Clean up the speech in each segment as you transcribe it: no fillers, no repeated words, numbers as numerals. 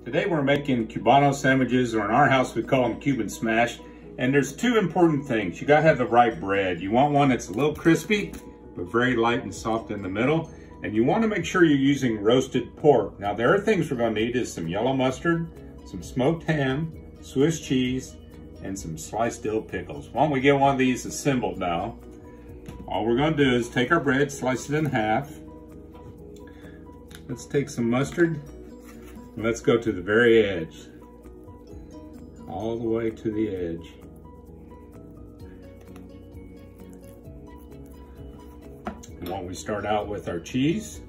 Today we're making Cubano sandwiches, or in our house we call them Cuban smash. And there's two important things. You gotta have the right bread. You want one that's a little crispy, but very light and soft in the middle. And you wanna make sure you're using roasted pork. Now there are things we're gonna need is some yellow mustard, some smoked ham, Swiss cheese, and some sliced dill pickles. Why don't we get one of these assembled now? All we're gonna do is take our bread, slice it in half. Let's take some mustard, and let's go to the very edge. All the way to the edge. And when we start out with our cheese,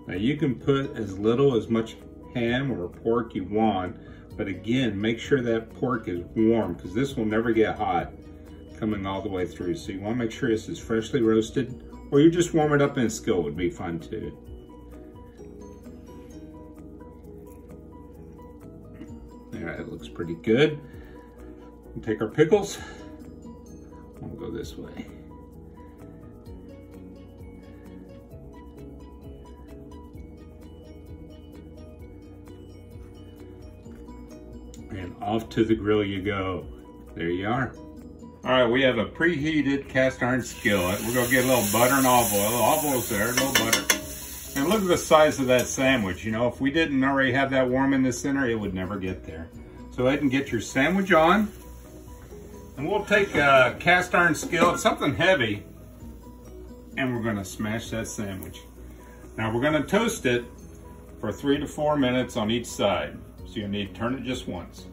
now you can put as little as much ham or pork you want, but again, make sure that pork is warm because this will never get hot coming all the way through. So you want to make sure this is freshly roasted, or you just warm it up in a skillet would be fine too. All right, it looks pretty good. We'll take our pickles. We'll go this way. And off to the grill you go. There you are. All right, we have a preheated cast iron skillet. We're gonna get a little butter and olive oil. Olive oil's there, a little butter. And look at the size of that sandwich. You know, if we didn't already have that warm in the center, it would never get there. So go ahead and get your sandwich on. And we'll take a cast iron skillet, something heavy, and we're gonna smash that sandwich. Now we're gonna toast it for 3 to 4 minutes on each side. So you need to turn it just once.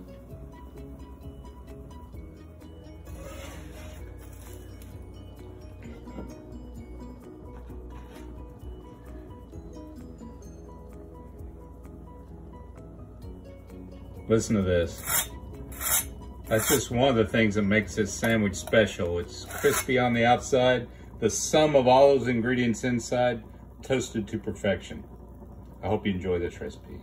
Listen to this. That's just one of the things that makes this sandwich special. It's crispy on the outside, the sum of all those ingredients inside, toasted to perfection. I hope you enjoy this recipe.